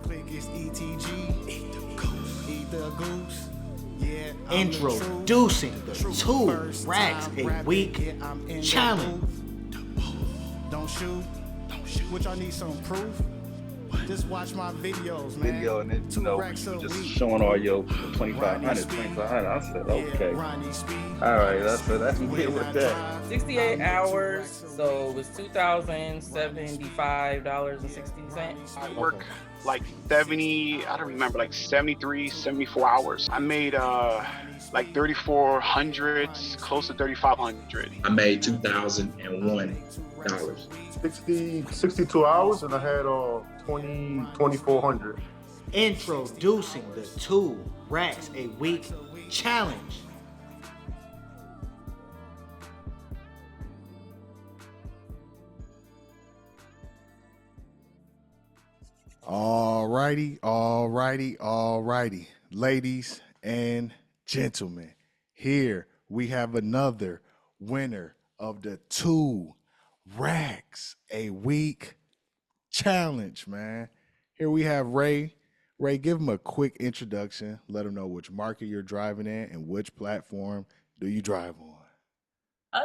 click is ETG. Eat the goose. Eat the goose. Yeah, Introducing the 2 racks a week challenge. Don't shoot. Which I need some proof. Just watch my videos, man. Video and then, 2 racks a just week. showing all your 2,500. I said, okay. All right, that's me with that. 68 hours, so it was $2,075.60. I work like 70, I don't remember, like 73, 74 hours. I made like 3,400, close to 3,500. I made $2,001. 62 hours, and I had 2,400. Introducing the 2 racks a week challenge. Alrighty. Ladies and gentlemen, here we have another winner of the 2 racks a week challenge, man. Here we have Ray. Ray, give him a quick introduction. Let him know which market you're driving in and which platform do you drive on.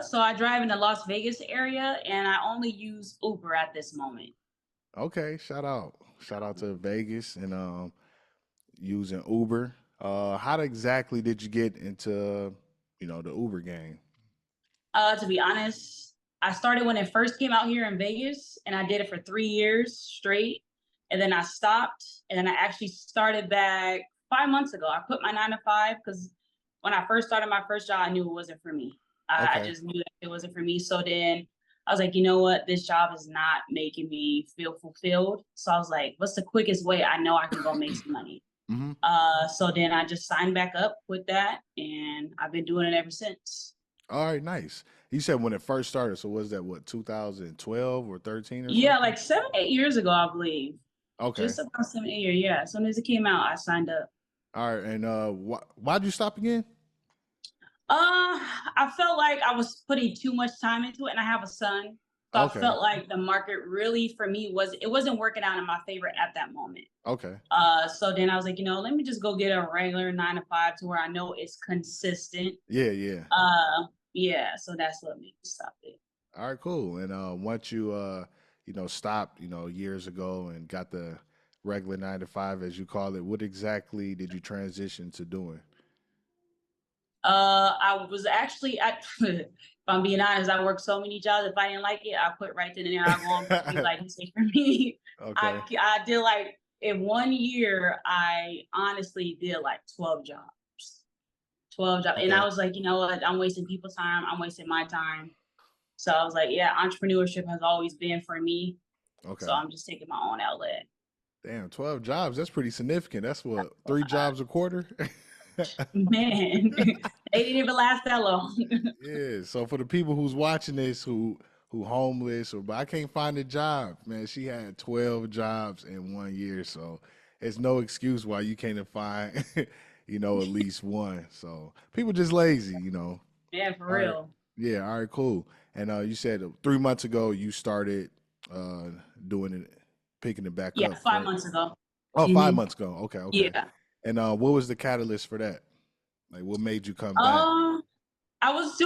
So I drive in the Las Vegas area, and I only use Uber at this moment. Okay, shout out to Vegas and using Uber. How exactly did you get into the Uber game? To be honest, I started when it first came out here in Vegas, and I did it for 3 years straight, and then I stopped, and then I actually started back 5 months ago. I quit my 9 to 5 because when I first started my first job, I knew it wasn't for me. I just knew that it wasn't for me. So then I was like, you know what? This job is not making me feel fulfilled. So I was like, what's the quickest way I know I can go make some money? Mm-hmm. So then I just signed back up with that, and I've been doing it ever since. All right, nice. You said when it first started, so was that 2012 or 13 or something? Yeah, like 7, 8 years ago, I believe. Okay. Just about 7, 8 years, yeah. As soon as it came out, I signed up. All right, and why'd you stop again? I felt like I was putting too much time into it, and I have a son. So I felt like the market really, for me, wasn't working out in my favor at that moment. Okay. So then I was like, let me just go get a regular 9 to 5 to where I know it's consistent. Yeah. Yeah. So that's what made me stop it. All right, cool. And once you stopped, years ago and got the regular 9 to 5, as you call it, what exactly did you transition to doing? I was actually if I'm being honest, I worked so many jobs. If I didn't like it, I quit right then and there. I won't be like, this ain't for me. Okay. I did like in 1 year, I honestly did like 12 jobs. 12 jobs. Okay. And I was like, you know what? I'm wasting people's time. I'm wasting my time. So I was like, yeah, entrepreneurship has always been for me. Okay. So I'm just taking my own outlet. Damn, 12 jobs. That's pretty significant. That's what, 3 jobs a quarter? Man, they didn't even last that long. Yeah. So for the people who's watching this, who homeless but I can't find a job, man, she had 12 jobs in 1 year. So it's no excuse why you can't find, at least one. So people just lazy, Yeah, for real. Right. Yeah. All right, cool. And you said 3 months ago you started doing it, picking it back up. Yeah, 5 months ago. Oh, 5 months ago. Okay. Yeah. And what was the catalyst for that? Like, what made you come back? I was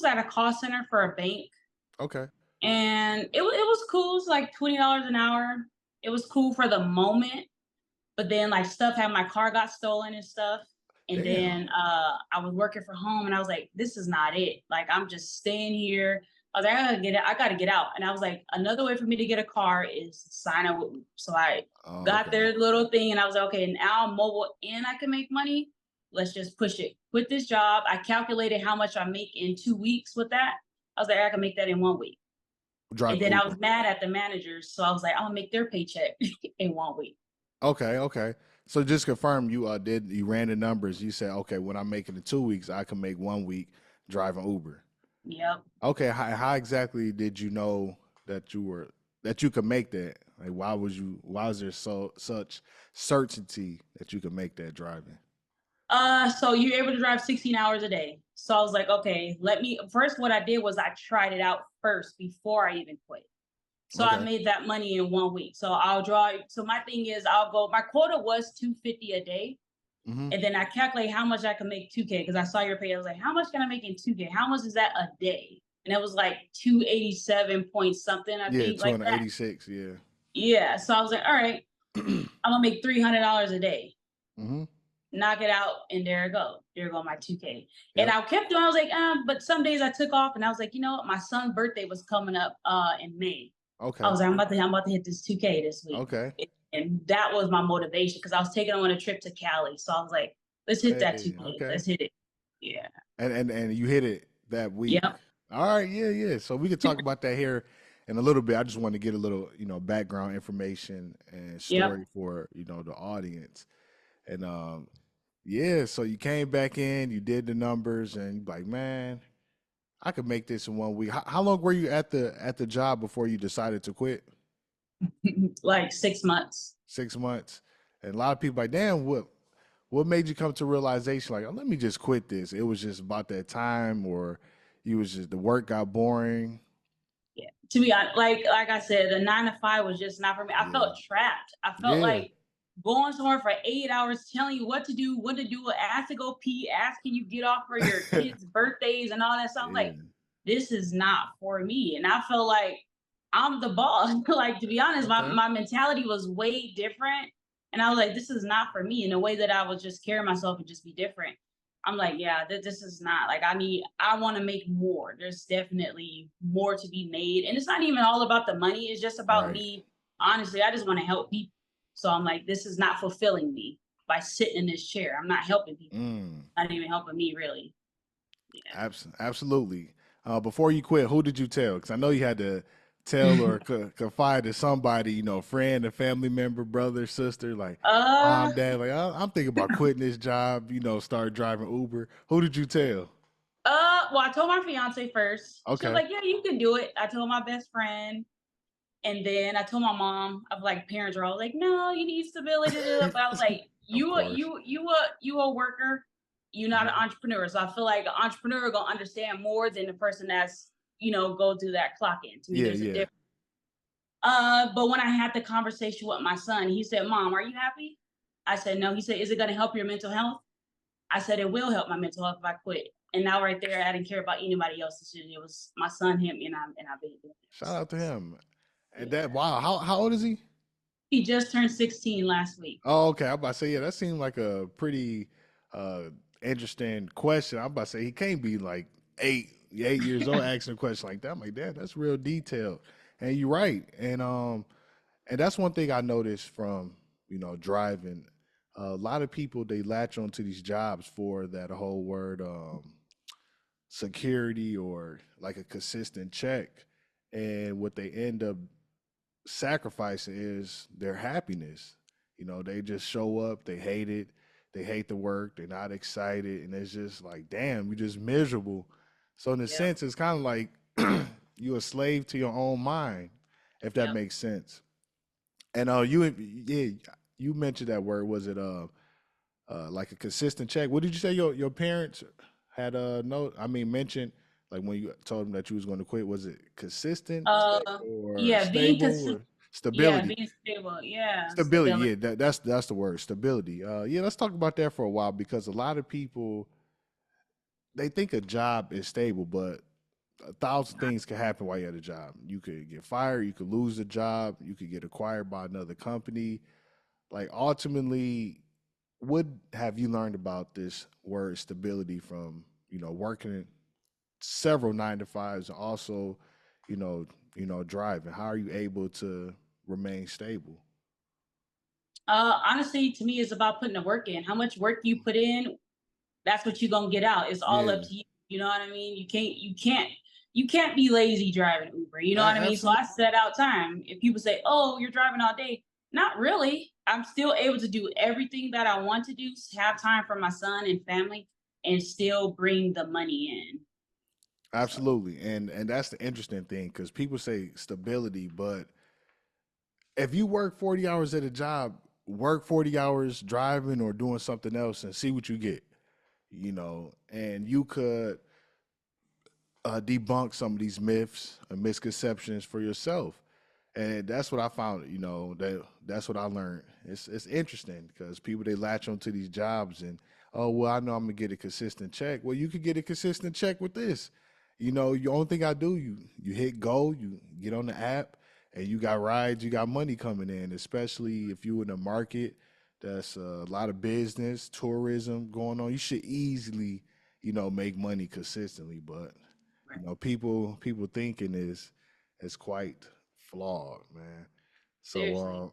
at a call center for a bank. Okay. And it was cool. It's like $20 an hour. It was cool for the moment. But then my car got stolen and stuff. And then I was working from home, and I was like, this is not it. Like, I'm just staying here. I was like, I gotta get out. And I was like, another way for me to get a car is to sign up with me. So I got their little thing, and I was like, okay, now I'm mobile and I can make money. Let's just push it. Quit this job. I calculated how much I make in 2 weeks with that. I was like, I can make that in 1 week. And then I was mad at the managers. So I was like, I'll make their paycheck in 1 week. Okay. So just confirm you ran the numbers. You said, okay, when I'm making it 2 weeks, I can make 1 week driving Uber. Yep. Okay. How exactly did you know that you could make that? Like, why was there such certainty that you could make that driving? So you're able to drive 16 hours a day. So I was like, okay, what I did was I tried it out first before I even quit. So I Okay. made that money in 1 week. So I'll draw. So my thing is, I'll go. My quota was 250 a day, Mm-hmm. and then I calculate how much I can make 2K because I saw your pay. I was like, how much can I make in 2K? How much is that a day? And it was like 287 point something, I Yeah, think, like that. 286. Yeah. Yeah. So I was like, all right, I'm gonna make $300 a day. Mm-hmm. Knock it out, and there it go. There go my 2K. And Yep. I kept doing. I was like, but some days I took off, and I was like, you know what? My son's birthday was coming up in May. I Okay. was like, I'm about to hit this 2K this week. Okay. And that was my motivation because I was taking on a trip to Cali. So I was like, let's hit that Hey, 2K. okay. Let's hit it. Yeah. And you hit it that week. Yep. All right, yeah. So we could talk about that here in a little bit. I just want to get a little, background information and Yep. story for, the audience. And yeah, so you came back in, you did the numbers, and you're like, man, I could make this in 1 week. How long were you at the job before you decided to quit? Like 6 months. 6 months. And a lot of people like, damn, what made you come to realization like, oh, let me just quit this? It was just about that time, or you was just the work got boring. Yeah. To be honest, like I said, the 9 to 5 was just not for me. I Yeah. felt trapped. I felt Yeah. like going somewhere for 8 hours, telling you what to do, ask to go pee, ask can you get off for your kids' birthdays and all that stuff. I'm like, this is not for me. And I feel like I'm the boss. Like, to be honest, Okay. my mentality was way different. And I was like, this is not for me. In a way that I would just carry myself and just be different. I'm like, yeah, this is not like I want to make more. There's definitely more to be made. And it's not even all about the money. It's just about Right. me. Honestly, I just want to help people. So I'm like, this is not fulfilling me by sitting in this chair. I'm not helping people. Not even helping me really. Yeah. Absolutely. Before you quit, who did you tell? Because I know you had to tell or confide to somebody, friend, a family member, brother, sister, like mom, dad, like I'm thinking about quitting this job, start driving Uber. Who did you tell? Well, I told my fiance first. She Okay. was like, yeah, you can do it. I told my best friend. And then I told my mom. I was like, parents are all like, no, you need stability. But I was like, you a worker. You're not an entrepreneur. So I feel like an entrepreneur gonna understand more than the person that's, go through that clock in. To me, there's a difference. But when I had the conversation with my son, he said, Mom, are you happy? I said, no. He said, is it gonna help your mental health? I said, it will help my mental health if I quit. And now right there, I didn't care about anybody else's decision. It was my son, him, and I've been doing it. Shout out to him. And that, wow, how old is he? He just turned 16 last week. Oh, okay. I'm about to say, yeah, that seemed like a pretty interesting question. I'm about to say he can't be like 8 years old asking a question like that. I'm like, Dad, that's real detailed. And you're right. And that's one thing I noticed from, driving. A lot of people, they latch onto these jobs for that whole word security or like a consistent check. And what they end up sacrificing is their happiness. They just show up, they hate it, they hate the work, they're not excited, and it's just like, damn, you're just miserable. So in a sense, it's kind of like you're a slave to your own mind, if that makes sense. And you mentioned that word. Was it like a consistent check? What did you say your parents had mentioned? Like when you told them that you was going to quit, was it consistent or stable or stability? Yeah, being stable. Yeah. Stability. Yeah, that's the word, stability. Let's talk about that for a while because a lot of people they think a job is stable, but 1,000 things can happen while you're at a job. You could get fired, you could lose the job, you could get acquired by another company. Like ultimately, what have you learned about this word stability from working several 9 to 5s, and also, driving? How are you able to remain stable? Honestly, to me, it's about putting the work in. How much work you put in, that's what you're gonna get out. It's all up to you. You know what I mean? You can't be lazy driving Uber. You know what I mean? So I set out time. If people say, "Oh, you're driving all day," not really. I'm still able to do everything that I want to do, have time for my son and family, and still bring the money in. Absolutely. And that's the interesting thing because people say stability, but if you work 40 hours at a job, work 40 hours driving or doing something else and see what you get, and you could debunk some of these myths and misconceptions for yourself. And that's what I found, that's what I learned. It's interesting because people, they latch onto these jobs and, oh, well, I know I'm gonna get a consistent check. Well, you could get a consistent check with this. The only thing I do, you hit go, you get on the app, and you got rides, you got money coming in, especially if you in a market that's a lot of business, tourism going on. You should easily, make money consistently. But people thinking is quite flawed, man. Seriously. So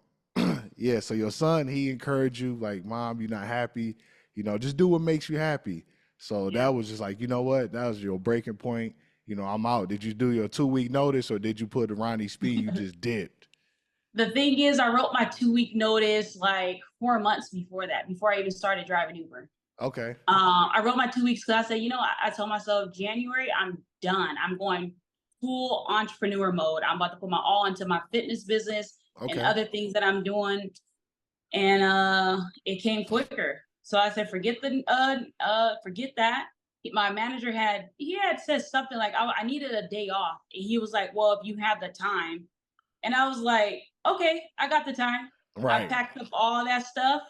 yeah, so your son, he encouraged you like, Mom, you're not happy, just do what makes you happy. So Yeah. that was just like, you know what? That was your breaking point. I'm out. Did you do your 2-week notice or did you put Ronnie Speed? You just dipped. The thing is, I wrote my 2-week notice like 4 months before that, before I even started driving Uber. Okay. I wrote my 2 weeks because I said, I told myself January, I'm done. I'm going full entrepreneur mode. I'm about to put my all into my fitness business and Okay. other things that I'm doing. And it came quicker. So I said, forget that. My manager had said something like, I needed a day off. And he was like, well, if you have the time. And I was like, okay, I got the time. I Right. packed up all that stuff,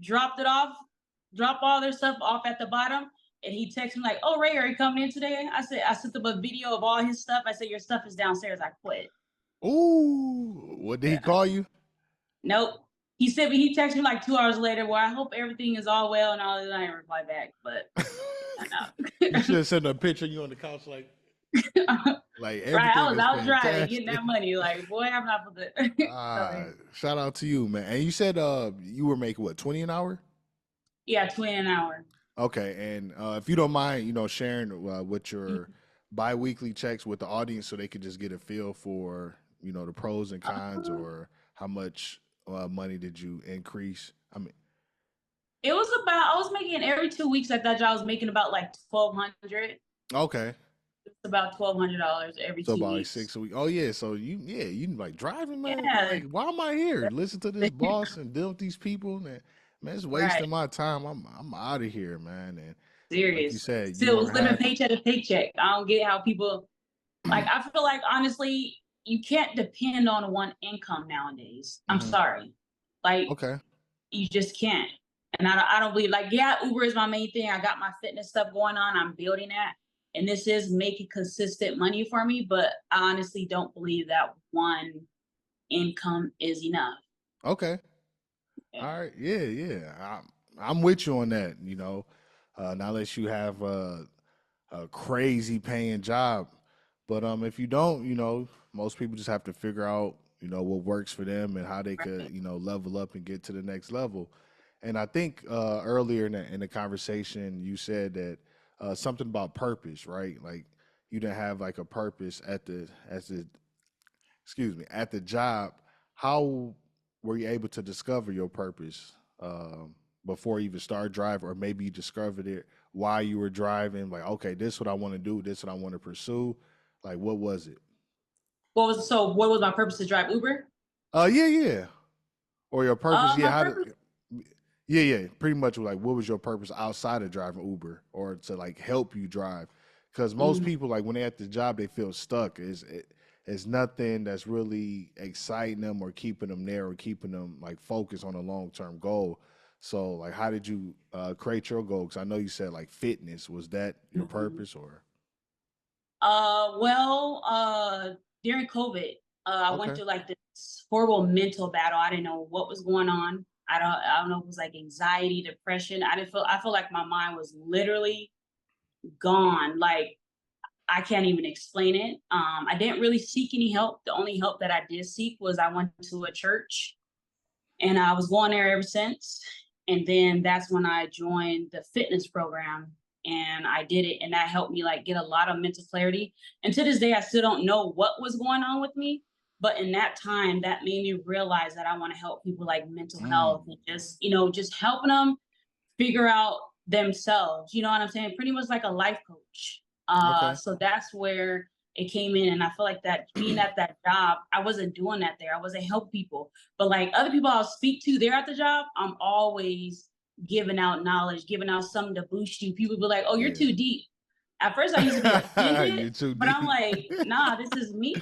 dropped all their stuff off at the bottom. And he texted me like, oh, Ray, are you coming in today? I sent him a video of all his stuff. I said, your stuff is downstairs. I quit. Ooh, what did he call you? Nope. He texted me like 2 hours later, well, I hope everything is all well and all that. I didn't reply back, but I know. You should have sent a picture of you on the couch like everything. Right, I was out is driving, fantastic. getting that money. Like, boy, I'm not for the Shout out to you, man. And you said you were making what, 20 an hour? Yeah, 20 an hour. Okay, and if you don't mind, sharing what your bi-weekly checks with the audience so they could just get a feel for, the pros and cons or how much money did you increase? I mean, it was I was making every 2 weeks at that job, I was making about like $1,200. Okay. It's about $1,200 every 2 So about like weeks. 6 a week. Oh yeah, so you like driving, man. Yeah. Like, why am I here? Listen to this boss and deal with these people, man. Man, it's wasting my time. I'm out of here, man. And serious. like you said, Still was living paycheck to paycheck. I don't get how people like. I feel like honestly, you can't depend on one income nowadays. I'm sorry, like you just can't. And I don't believe like Uber is my main thing. I got my fitness stuff going on. I'm building that, and this is making consistent money for me. But I honestly don't believe that one income is enough. Okay. Yeah. All right. Yeah. I'm with you on that. Not unless you have a crazy paying job, but if you don't, most people just have to figure out what works for them and how they could level up and get to the next level. And I think earlier in the conversation you said that something about purpose, right? Like you didn't have like a purpose at the job. How were you able to discover your purpose before you even started driving, or maybe you discovered it while you were driving? Like, okay, this is what I want to do. This is what I want to pursue. Like, what was it? What was my purpose to drive Uber? Yeah. Or your purpose? Purpose? Yeah. Pretty much like, what was your purpose outside of driving Uber, or to like help you drive? Because most people, like when they're at the job, they feel stuck. It's nothing that's really exciting them or keeping them there or keeping them like focused on a long-term goal. So like, how did you create your goal? Because I know you said like fitness. Was that your purpose or? During COVID, I went through like this horrible mental battle. I didn't know what was going on. I don't know if it was like anxiety, depression. I feel like my mind was literally gone. Like I can't even explain it. I didn't really seek any help. The only help that I did seek was I went to a church, and I was going there ever since. And then that's when I joined the fitness program, and I did it, and that helped me like get a lot of mental clarity. And to this day, I still don't know what was going on with me, but in that time, that made me realize that I want to help people like mental health and just helping them figure out themselves. You know what I'm saying? Pretty much like a life coach. So that's where it came in. And I feel like that being at that job, I wasn't doing that there. I wasn't helping people. But like other people I'll speak to there at the job, I'm always giving out knowledge, giving out something to boost you. People be like, oh, you're too deep. At first I used to be offended, but I'm like, nah, this is me.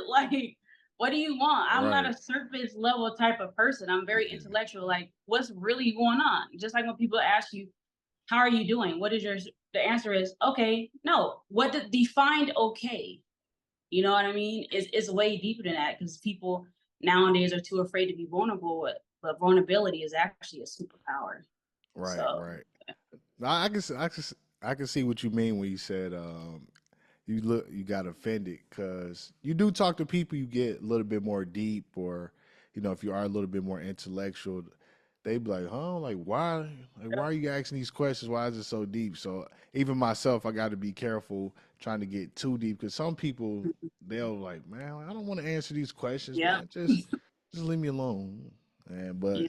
Like, What do you want? I'm not Right. a surface level type of person. I'm very Yeah. intellectual. Like, what's really going on? Just like when people ask you, how are you doing? What is the answer is, okay, no. Defined okay? You know what I mean? It's way deeper than that because people nowadays are too afraid to be vulnerable, but vulnerability is actually a superpower. Right. So Right. Now, I can see what you mean when you said you got offended because you do talk to people you get a little bit more deep or if you are a little bit more intellectual, they be like, huh, like why are you asking these questions, why is it so deep? So even myself, I got to be careful trying to get too deep because some people they'll like, man, I don't want to answer these questions, yeah, man, just leave me alone. And but yeah,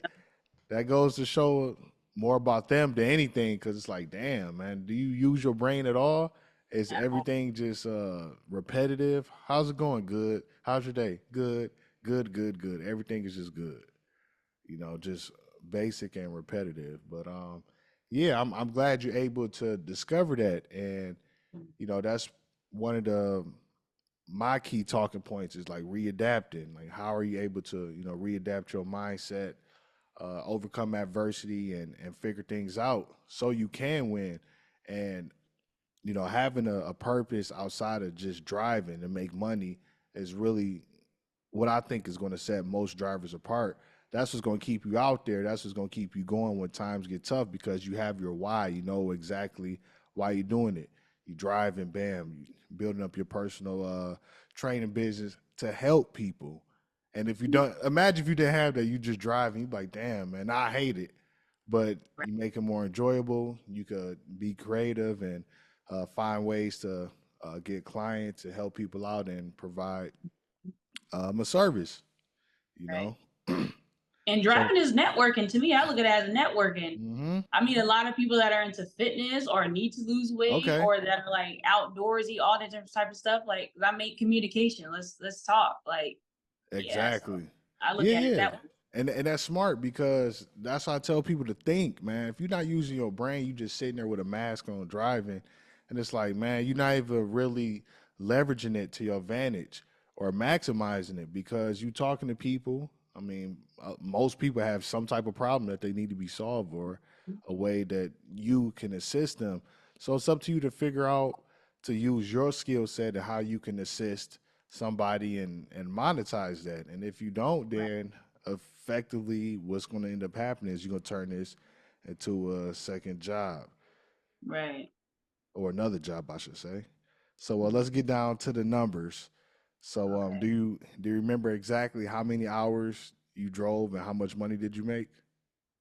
that goes to show more about them than anything because it's like, damn, man, do you use your brain at all? Is everything just repetitive? How's it going? Good. How's your day? Good. Good. Good. Good. Everything is just good. Just basic and repetitive. But yeah, I'm glad you're able to discover that, and that's one of the my key talking points is like readapting. Like, how are you able to readapt your mindset, overcome adversity, and figure things out so you can win, and having a purpose outside of just driving to make money is really what I think is going to set most drivers apart. That's what's going to keep you out there. That's what's going to keep you going when times get tough because you have your why. You know exactly why you're doing it. You drive and bam, you building up your personal training business to help people. And if you don't, imagine if you didn't have that, you just drive and you be like, damn, man, I hate it. But you make it more enjoyable. You could be creative and find ways to get clients to help people out and provide a service, you right. know? And So, driving is networking. To me, I look at it as networking. hmm I meet a lot of people that are into fitness or need to lose weight okay, or that are like outdoorsy, all that different type of stuff. Like I make communication. Let's talk. Like, yeah. So exactly. I look Yeah, at it yeah. that way. And that's smart because that's how I tell people to think, man. If you're not using your brain, you just sitting there with a mask on driving, and it's like, man, you're not even really leveraging it to your advantage or maximizing it because you talking to people. I mean, most people have some type of problem that they need to be solved or a way that you can assist them. So it's up to you to figure out to use your skill set and how you can assist somebody and monetize that. And if you don't, Right. then effectively what's going to end up happening is you're going to turn this into a second job Right. or another job, I should say. So let's get down to the numbers. So Okay. do you remember exactly how many hours you drove and how much money did you make?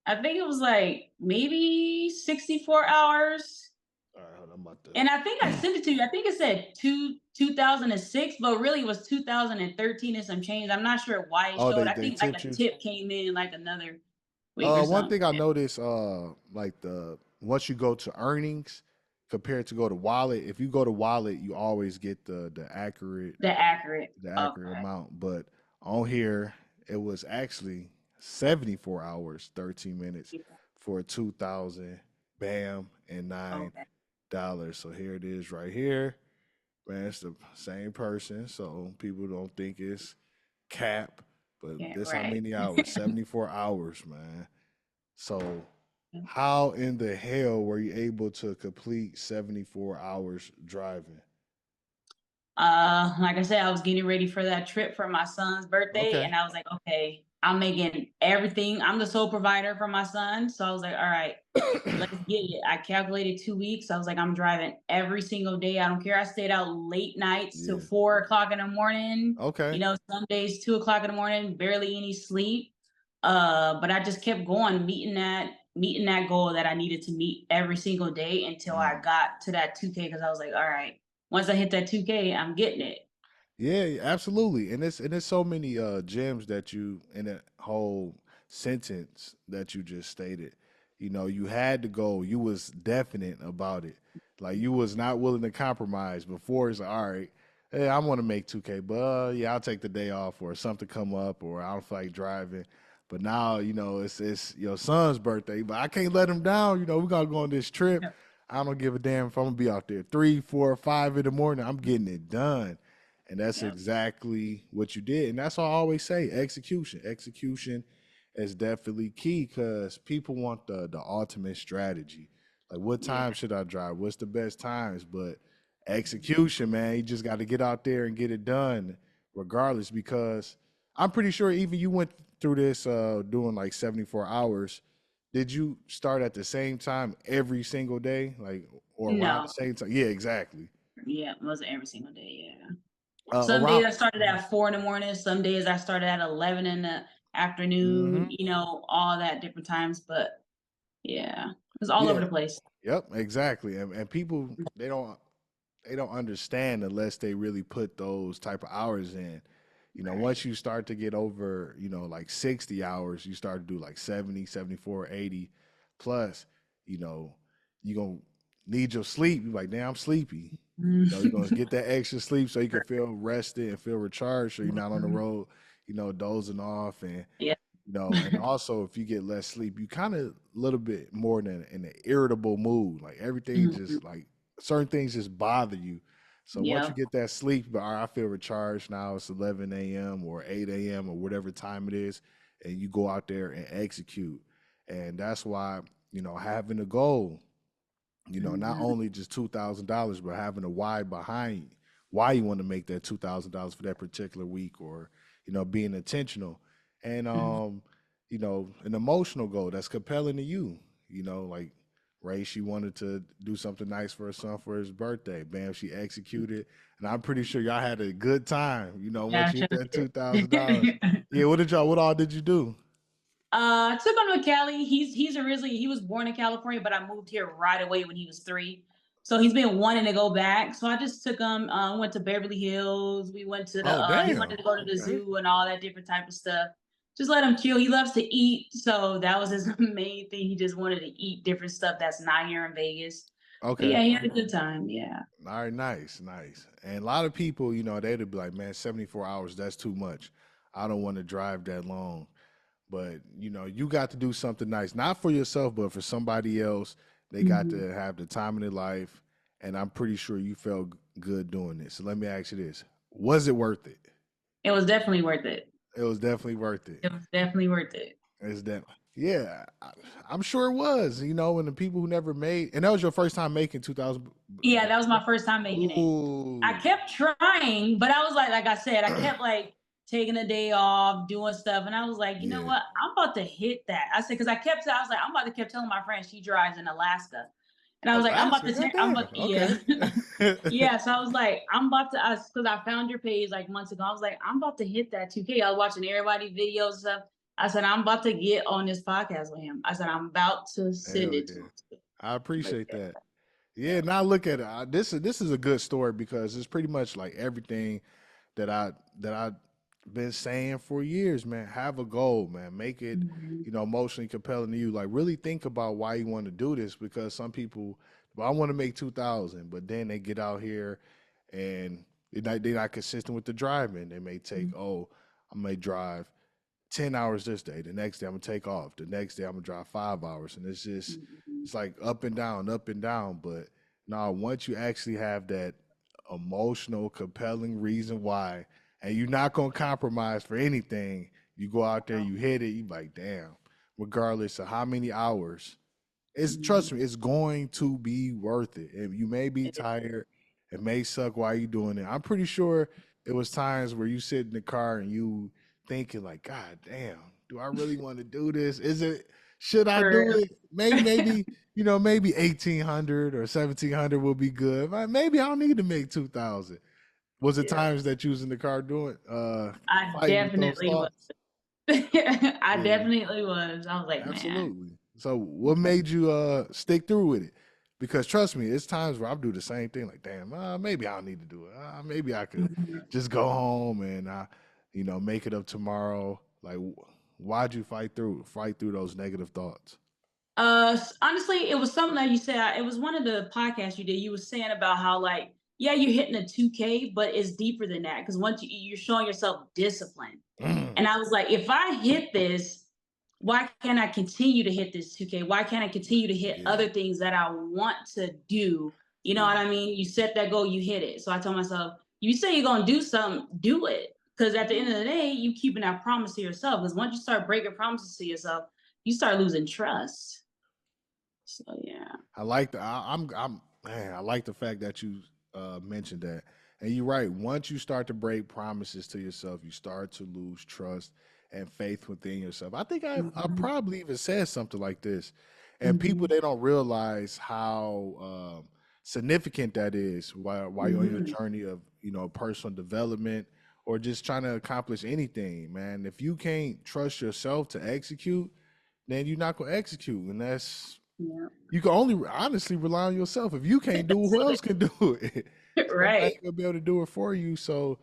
I think it was like maybe 64 hours. All right, hold on, I'm about And I think I to. sent it to you. I think it said 2006, but really it was 2013 and some change. I'm not sure why it Oh, showed. they I they think like tipped a you. tip came in like another week or One something. thing I noticed, like the once you go to earnings compared to go to wallet, if you go to wallet, you always get The accurate. the accurate Okay. amount. But on here, it was actually 74 hours, 13 minutes Yeah. for 2,000, bam, and Okay. $9. So here it is right here. Man, it's the same person. So people don't think it's cap, but Yeah, this how right. many hours? 74 hours, man. So how in the hell were you able to complete 74 hours driving? Like I said, I was getting ready for that trip for my son's birthday, Okay. and I was like, okay, I'm making everything. I'm the sole provider for my son, so I was like, all right, let's get it. I calculated 2 weeks. I was like, I'm driving every single day. I don't care. I stayed out late nights till Yeah. 4 o'clock in the morning. Okay. Some days 2 o'clock in the morning, barely any sleep. But I just kept going, meeting that goal that I needed to meet every single day until I Mm. got to that 2K because I was like, all right, once I hit that 2K, I'm getting it. Yeah, absolutely. And it's so many gems that you in a whole sentence that you just stated. You had to go. You was definite about it. Like you was not willing to compromise before. It's like, all right, hey, I want to make 2K, but yeah, I'll take the day off or something come up or I don't feel like driving. But now, it's your son's birthday, but I can't let him down. We gotta go on this trip. Yeah. I don't give a damn if I'm gonna be out there 3, 4, 5 in the morning. I'm getting it done. And that's Yep. exactly what you did. And that's what I always say, execution. Execution is definitely key because people want the ultimate strategy. Like what Yeah. time should I drive? What's the best times? But execution, man, you just got to get out there and get it done regardless, because I'm pretty sure even you went through this doing like 74 hours. Did you start at the same time every single day? Like or around No. the same time? Yeah, exactly. Yeah, it wasn't every single day. Yeah. Some days Around I started at 4 in the morning. Some days I started at 11 in the afternoon. Mhm. You know, all that different times. But yeah, it was all over Yeah. the place. Yep, exactly. And people they don't understand unless they really put those type of hours in. You know, Right. once you start to get over, like 60 hours, you start to do like 70, 74, 80 plus, you know, you're going to need your sleep. You're like, damn, I'm sleepy. You're going to get that extra sleep so you can feel rested and feel recharged so you're not on the road, dozing off. And Yeah. and also if you get less sleep, you kind of a little bit more in an irritable mood. Like everything just like certain things just bother you. So once you Yeah. get that sleep, but all right, I feel recharged now. It's 11 a.m. or 8 a.m. or whatever time it is, and you go out there and execute. And that's why having a goal, not only just $2,000, but having a why behind why you want to make that $2,000 for that particular week, or being intentional, and an emotional goal that's compelling to you. Like Ray, she wanted to do something nice for her son for his birthday. Bam, she executed, and I'm pretty sure y'all had a good time. Yeah, Once you hit sure that $2,000. did. Yeah, what all did you do? I took him to Cali. He was born in California, but I moved here right away when he was 3. So he's been wanting to go back. So I just took him. Went to Beverly Hills. We went to the. Oh, He wanted damn. to go to the Okay. zoo and all that different type of stuff. Just let him chill. He loves to eat, so that was his main thing. He just wanted to eat different stuff that's not here in Vegas. But Okay. yeah, he had a good time. Yeah. All right, nice, nice. And a lot of people, they'd be like, man, 74 hours, that's too much. I don't want to drive that long. But, you got to do something nice, not for yourself, but for somebody else. They got Mhm. to have the time in their life. And I'm pretty sure you felt good doing this. So let me ask you this. Was it worth it? It was definitely worth it. It was definitely worth it. It was definitely worth it. It's that, yeah, I'm sure it was, and the people who never made, and that was your first time making 2000. Yeah, that was my first time making it. I Ooh. kept trying, but I was like I said, I kept like taking a day off, doing stuff, and I was like, you know Yeah. what? I'm about to hit that. I said, because I was like, I'm about to keep telling my friend she drives in Alaska, and I was like, I'm about Alaska, to, I'm goddamn. about, yeah, Okay. yeah. So I was like, I'm about to, because I found your page like months ago. I was like, I'm about to hit that 2K. I was watching everybody videos and stuff. I said, I'm about to get on this podcast with him. I said, I'm about to send Hell it to yeah. him. I Like appreciate that. that. Yeah, now look at it. This is a good story because it's pretty much like everything that I've been saying for years, man. Have a goal, man. Make it, Mhm. emotionally compelling to you. Like really think about why you want to do this, because some people, well, I want to make 2,000, but then they get out here and they're not consistent with the driving. They may take, oh, I may drive 10 hours this day. The next day I'm gonna take off. The next day I'm gonna drive 5 hours. And Mhm. it's like up and down, up and down. But now once you actually have that emotional, compelling reason why, and you're not gonna compromise for anything, you go out there, you hit it, you like, damn, regardless of how many hours, trust Mhm. me, it's going to be worth it. And you may be It is. tired, it may suck while you doing it. I'm pretty sure it was times where you sit in the car and you thinking like, God damn, do I really want to do this? Should I For do it? Maybe 1,800 or 1,700 will be good. Maybe I don't need to make 2,000. Was it yeah, times that you was in the car doing I fighting with those definitely was. thoughts? I Yeah. definitely was. I was like, man. Absolutely. So what made you stick through with it? Because trust me, it's times where I do the same thing. Like, damn, maybe I don't need to do it. Maybe I could Mhm. just go home and make it up tomorrow. Like, why'd you fight through those negative thoughts? Honestly, it was something that you said. It was one of the podcasts you did. You were saying about how like, yeah, you're hitting a 2K, but it's deeper than that. Because once you're showing yourself discipline. Mm, And I was like, if I hit this, why can't I continue to hit this 2K? Why can't I continue to hit yeah, other things that I want to do? You know yeah, what I mean? You set that goal, you hit it. So I told myself, you say you're gonna do something, do it. Because at the end of the day, you keeping that promise to yourself. Because once you start breaking promises to yourself, you start losing trust. So yeah. I like the I'm man, I like the fact that you mentioned that. And you're right. Once you start to break promises to yourself, you start to lose trust and faith within yourself. I think I Mhm. probably even said something like this. And people Mhm. they don't realize how significant that is while you're on your Mhm. journey of personal development or just trying to accomplish anything, man. If you can't trust yourself to execute, then you're not gonna execute, and that's Yeah. you can only honestly rely on yourself. If you can't do it, who else can do it? Somebody Right. gonna be able to do it for you. So,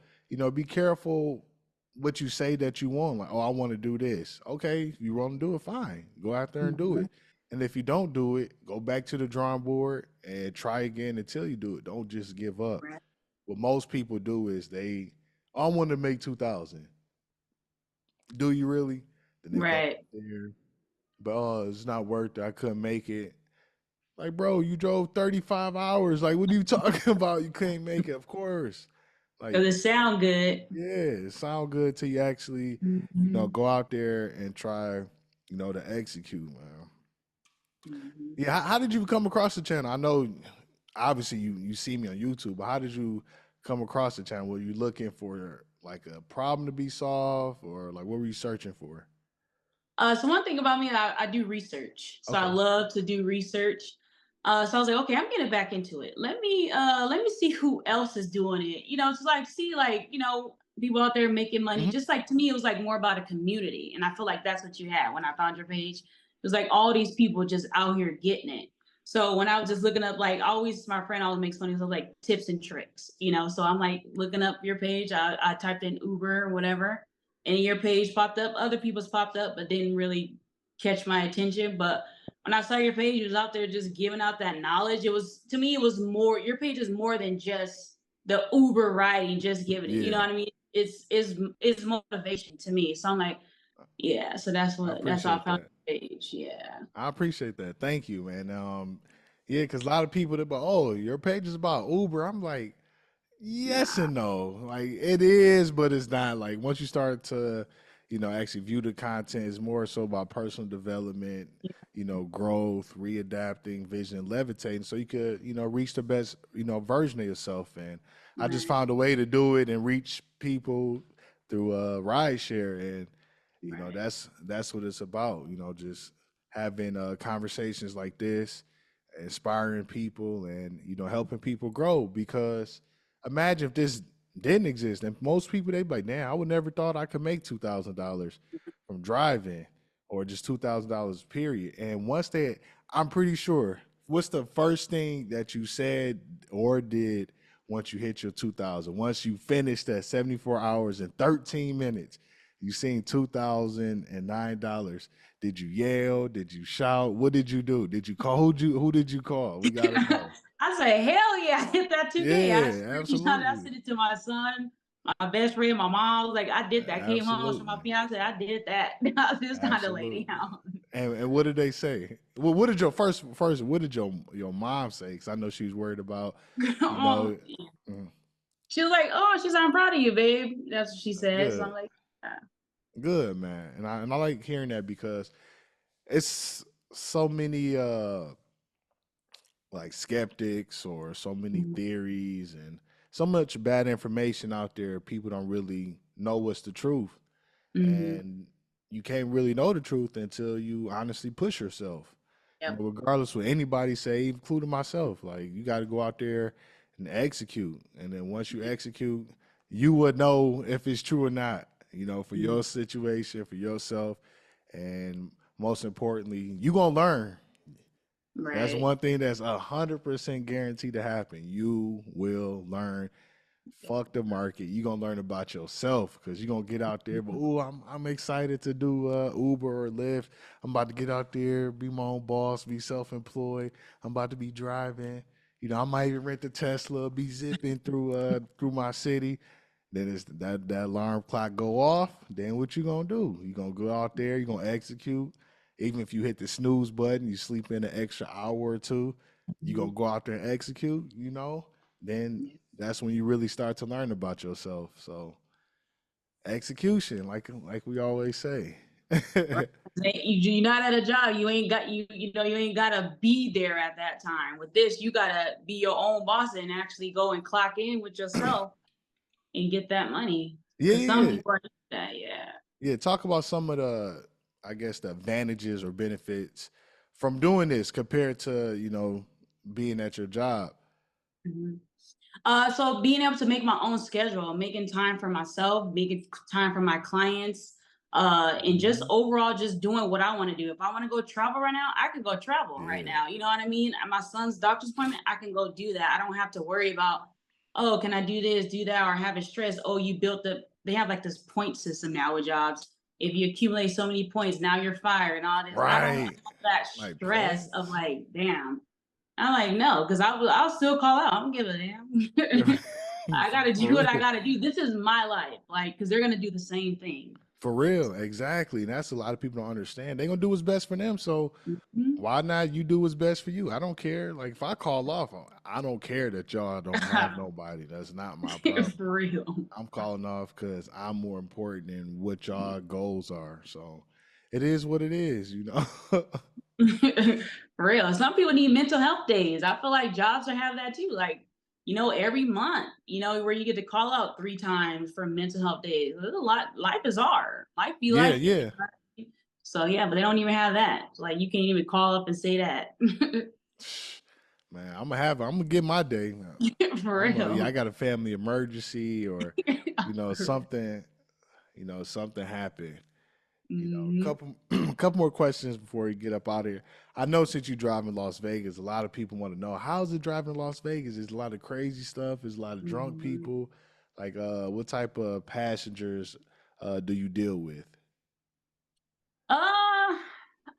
be careful what you say that you want. Like, oh, I want to do this. Okay, you want to do it, fine. Go out there and do Mhm. it. And if you don't do it, go back to the drawing board and try again until you do it. Don't just give up. Right. What most people do is I want to make 2,000. Do you really? Then they go out Right. there, but it's not worth it. I couldn't make it. Like, bro, you drove 35 hours. Like, what are you talking about? You couldn't make it, of course. Like, Does it sound good? yeah, it sound good till you actually, Mhm. go out there and try, to execute, man. Mhm. Yeah, how did you come across the channel? I know, obviously, you see me on YouTube, but how did you come across the channel? Were you looking for like a problem to be solved, or like what were you searching for? So one thing about me, I do research. So I Okay. love to do research. So I was like, okay, I'm getting back into it. Let me see who else is doing it. To like see like, people out there making money. Hmm. Just like to me, it was like more about a community. And I feel like that's what you had when I found your page. It was like all these people just out here getting it. So when I was just looking up, like always my friend always makes fun of like tips and tricks. So I'm like looking up your page. I typed in Uber or whatever and your page popped up. Other people's popped up, but didn't really catch my attention. But when I saw your page, you was out there just giving out that knowledge. It was to me, it was more. Your page is more than just the Uber riding, just giving it. You know Yeah, what I mean? It's motivation to me. So I'm like, yeah. So I that's how I appreciate found that. your page. Yeah. I appreciate that. Thank you, man. Yeah, because a lot of people that, but oh, your page is about Uber. I'm like, yes Nah. and no. Like it is, but it's not. Like once you start to, actually view the content, it's more so about personal development, growth, readapting, vision, levitating, so you could, reach the best, version of yourself. And I just Right. found a way to do it and reach people through rideshare, and Right. that's what it's about. Just having conversations like this, inspiring people, and helping people grow. Because imagine if this didn't exist, and most people they'd be like, "Damn, I would never thought I could make $2,000 from driving, or just $2,000 period." And once that, I'm pretty sure. What's the first thing that you said or did once you hit your 2,000? Once you finished that 74 hours and 13 minutes, you seen $2,009. Did you yell? Did you shout? What did you do? Did you call? Who did you call? We gotta know. I say, hell yeah, I hit that 2K. I Yeah, screenshot, I absolutely. sent it to my son, my best friend, my mom. I was like, I did that. Came home, to my Absolutely. fiance, I did that. I was this kind of lady. Absolutely. And what did they say? Well, what did your first what did your mom say? Because I know she was worried about, you know, mm, She was like, oh, she's I'm proud of you, babe. That's what she said. So I'm good, like, yeah. good man. And I like hearing that because it's so many like skeptics or so many Mhm. theories and so much bad information out there. People don't really know what's the truth, Mhm. and you can't really know the truth until you honestly push yourself. Yep. Regardless what anybody say, including myself, like you got to go out there and execute, and then once you execute, you would know if it's true or not. For Mhm. your situation, for yourself, and most importantly, you gonna learn. That's Right. one thing that's 100% guaranteed to happen. You will learn. Fuck the market. You gonna learn about yourself because you're gonna get out there. But oh, I'm excited to do Uber or Lyft. I'm about to get out there, be my own boss, be self-employed. I'm about to be driving. I might even rent a Tesla, be zipping through my city. Then it's that alarm clock go off. Then what you gonna do? You gonna go out there. You gonna execute. Even if you hit the snooze button, you sleep in an extra hour or two. You gonna Mhm. go out there and execute. Then that's when you really start to learn about yourself. So execution, like we always say. Right. You're not at a job. You ain't got you know you ain't gotta be there at that time. With this, you gotta be your own boss and actually go and clock in with yourself and get that money. Yeah, Because some yeah, people are like that, yeah. yeah. Talk about some of the, I guess, the advantages or benefits from doing this compared to, being at your job. Mhm. So being able to make my own schedule, making time for myself, making time for my clients, and just Mhm. overall just doing what I want to do. If I want to go travel right now, I can go travel right Yeah. now. You know what I mean? At my son's doctor's appointment, I can go do that. I don't have to worry about, oh, can I do this, do that, or having stress. Oh, you built they have like this point system now with jobs. If you accumulate so many points, now you're fired and all this. I don't have Right. that Like stress of points. like, damn. I'm like, no, because I'll still call out. I don't give a damn. I gotta do For what I real. gotta do. This is my life, like, because they're gonna do the same thing. For real. Exactly. And that's a lot of people don't understand. They're gonna do what's best for them. So Mhm. why not you do what's best for you? I don't care. Like if I call off, I don't care that y'all don't have nobody. That's not my problem. For real. I'm calling off because I'm more important than what y'all goals are. So it is what it is. For real. Some people need mental health days. I feel like jobs should have that too. Like, every month, where you get to call out 3 times for mental health days. There's a lot. Life is hard. Life be Yeah, life. yeah. So yeah, but they don't even have that. Like you can't even call up and say that. Man, I'm gonna get my day. For Yeah, I real. got a family emergency or, something, something happened. A Mhm. couple a couple more questions before we get up out of here. I know since you drive in Las Vegas, a lot of people want to know how's it driving in Las Vegas? Is a lot of crazy stuff, is a lot of drunk Mhm. people. Like what type of passengers do you deal with? Uh,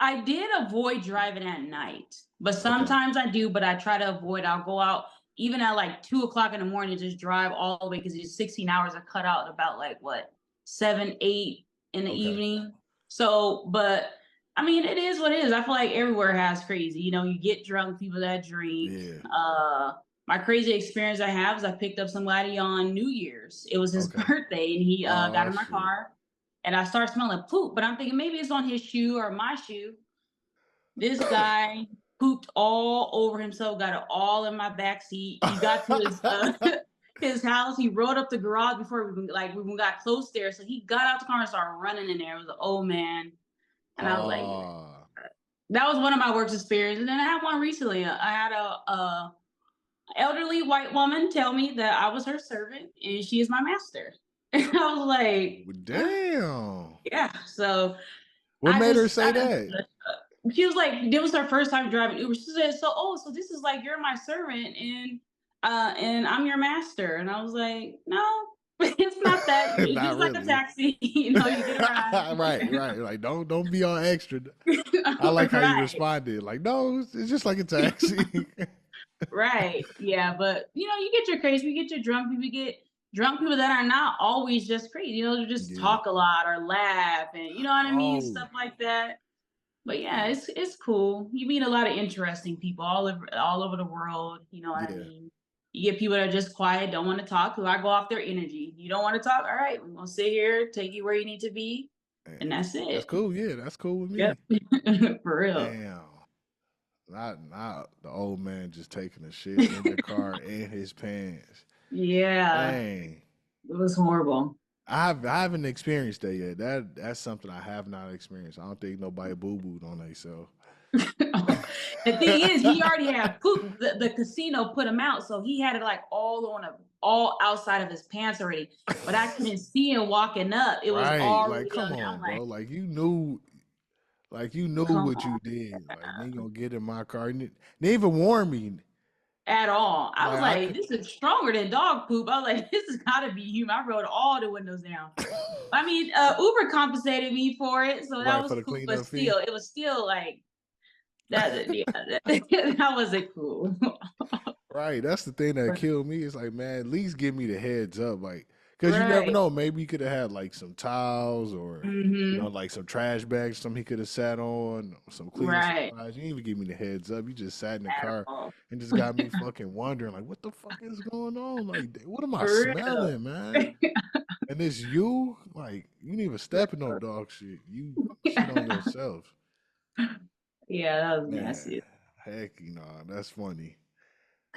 I did avoid driving at night, but Okay. sometimes I do, but I try to avoid. I'll go out even at like 2 o'clock in the morning, just drive all the way because it's 16 hours are cut out about like what, 7, 8 in the Okay. evening. So, but I mean, it is what it is. I feel like everywhere has crazy. You get drunk, people that drink. Yeah. My crazy experience I have is I picked up somebody on New Year's. It was his Okay. birthday, and he got Oh in my shit. car and I start smelling poop, but I'm thinking maybe it's on his shoe or my shoe. This guy pooped all over himself, got it all in my back seat. He got to his his house. He rode up the garage before we got close there. So he got out the car and started running in there. It was an old man, and I was like, Oh, that was one of my worst experiences. And then I had one recently. I had a elderly white woman tell me that I was her servant and she is my master. And I was like, damn. yeah. So What made her say I just that? she was like, it was her first time driving Uber. She said, so this is like you're my servant and I'm your master. And I was like, no, it's not that. It's Not just like a really. taxi, you get a ride. Right. Like don't be all extra. I like how you Right. responded. Like, no, it's just like a taxi. Right. Yeah. But you get your crazy, you get your drunk people, you get drunk people that are not always just crazy, they just Yeah. talk a lot or laugh and you know what I mean? Oh, Stuff like that. But yeah, it's cool. You meet a lot of interesting people all over the world. You know what I yeah. mean? You get people that are just quiet, don't want to talk, who I go off their energy. You don't want to talk? All right, we're gonna sit here, take you where you need to be, Eh, and that's That's it. cool. Yeah, that's cool with Yep. me. For real. Damn. Not the old man just taking a shit in the car in his pants. Yeah. Dang. It was horrible. I haven't experienced that yet. That's something I have not experienced. I don't think nobody boo booed on themselves. The thing is, he already had poop. The casino put him out, so he had it like all outside of his pants already. But I couldn't see him walking up. It was Right. Like, already come on there. I'm on, like, bro. Like you knew come what on. you did. Like, they gonna get in my car. They even warned me. At all. I was Like I like, could this is stronger than dog poop. I was like, this has got to be human. I rolled all the windows down. I mean, Uber compensated me for it, so that right was for the cool. But cleanup fee. still, it was still like that. Yeah, that wasn't cool. Right. That's the thing that killed me. It's like, man, at least give me the heads up. Like, Because you never Right. know. Maybe he could have had like some towels or, you know, Mm-hmm. like some trash bags, something he could have sat on, some cleaning Right. supplies. You didn't even give me the heads up. You just sat in the At car all. and just got me fucking wondering, like, what the fuck is going on? Like, what am I For smelling, man? And it's you? Like, you didn't even step in no dog shit. You shit on real. yourself. Yeah, that was Man, nasty. heck, that's funny.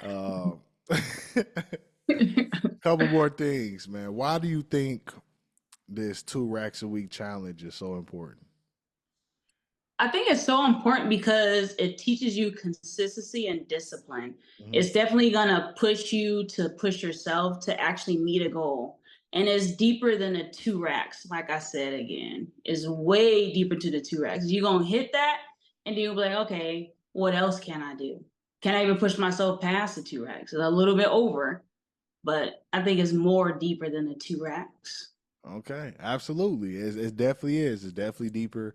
Um, couple more things, man. Why do you think this 2 racks a week challenge is so important? I think it's so important because it teaches you consistency and discipline. Mhm. It's definitely gonna push you to push yourself to actually meet a goal. And it's deeper than the 2 racks. Like I said again, it's way deeper to the 2 racks. You're gonna hit that and then you'll be like, okay, what else can I do? Can I even push myself past the 2 racks? It's a little bit over, but I think it's more deeper than the 2 racks. Okay, absolutely. It definitely is. It's definitely deeper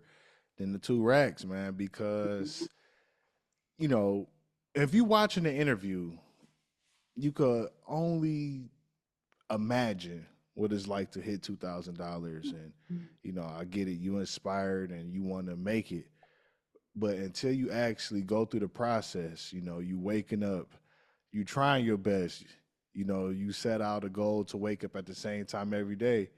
than the 2 racks, man. Because you know, if you watching the interview, you could only imagine what it's like to hit $2,000. And I get it. You inspired and you want to make it, but until you actually go through the process, you waking up, you trying your best, you set out a goal to wake up at the same time every day,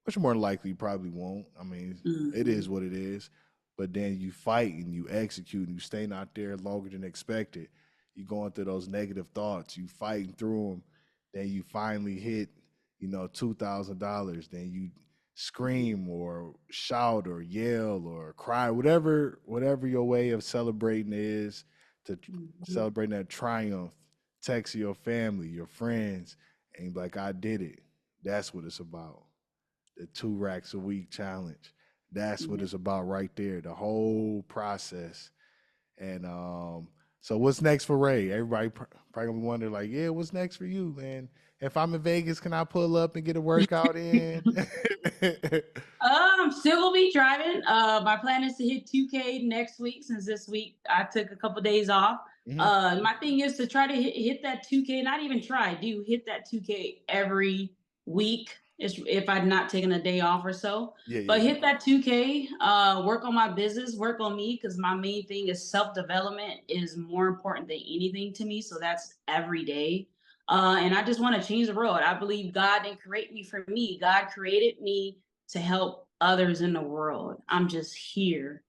which more than likely you probably won't. I mean, it Mhm. is what it is. But then you fight and you execute and you staying out there longer than expected. You going through those negative thoughts, you fighting through them. Then you finally hit, $2,000. Then you scream or shout or yell or cry, whatever your way of celebrating is, to Mhm. celebrating that triumph. Text your family, your friends, and be like, I did it. That's what it's about. The 2 racks a week challenge. That's what Yeah. it's about right there. The whole process. And so what's next for Ray? Everybody probably gonna wonder, like, yeah, what's next for you, man? If I'm in Vegas, can I pull up and get a workout in? I'm still gonna be driving. My plan is to hit 2K next week since this week I took a couple days off. Mhm. My thing is to try to hit that 2K, not even try, do hit that 2K every week. If I'm not taking a day off or so. Yeah, But yeah, hit that 2K, work on my business, work on me, because my main thing is self-development is more important than anything to me. So that's every day. And I just want to change the world. I believe God didn't create me for me. God created me to help others in the world. I'm just here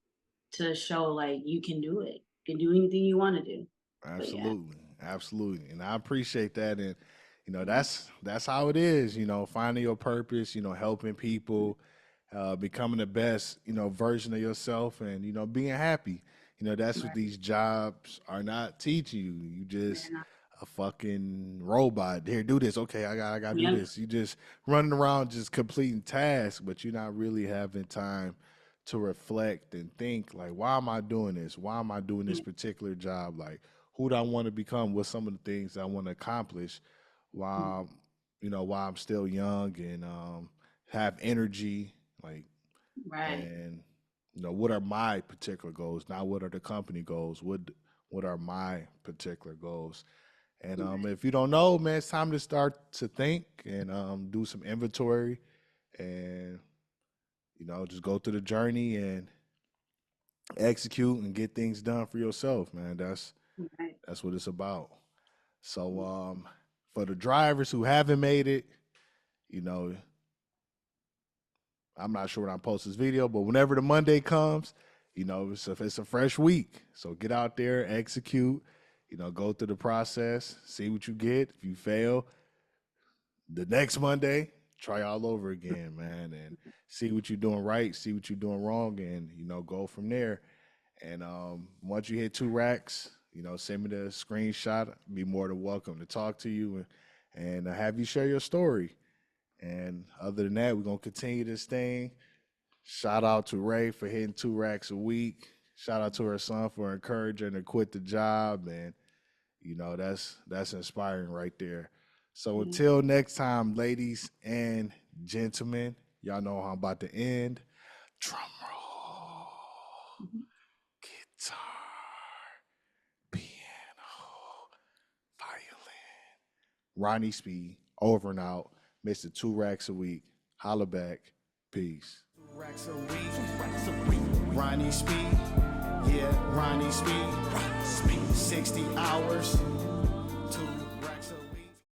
to show like you can do it. You can do anything you want to do. But yeah. absolutely, absolutely, and I appreciate that. And that's how it is. Finding your purpose. Helping people, becoming the best version of yourself, and being happy. That's what Right. these jobs are not teaching you. You just Yeah. a fucking robot. Here, do this. Okay, I got to do Yep. this. You just running around just completing tasks, but you're not really having time to reflect and think, like, why am I doing this? Why am I doing this particular job? Like, who do I want to become? What's some of the things I want to accomplish while while I'm still young and have energy, like, Right. and what are my particular goals? Not what are the company goals? What are my particular goals? And Right. if you don't know, man, it's time to start to think and do some inventory and just go through the journey and execute and get things done for yourself, man. Right. That's what it's about. So for the drivers who haven't made it, you know, I'm not sure when I post this video, but whenever the Monday comes, it's a fresh week. So get out there, execute, go through the process, see what you get. If you fail, the next Monday, try all over again, man, and see what you're doing right, see what you're doing wrong, and go from there. And once you hit 2 racks, send me the screenshot. I'd be more than welcome to talk to you and have you share your story. And other than that, we're gonna continue this thing. Shout out to Ray for hitting 2 racks a week. Shout out to her son for encouraging her to quit the job, and that's inspiring right there. So Yeah. until next time, ladies and gentlemen, y'all know how I'm about to end. Drum roll, Mhm. guitar, piano, violin. Ronnie Speed, over and out. Mr. 2 Racks a Week. Holla back. Peace. 2 racks a week. Ronnie Speed. Yeah, Ronnie Speed. 60 hours.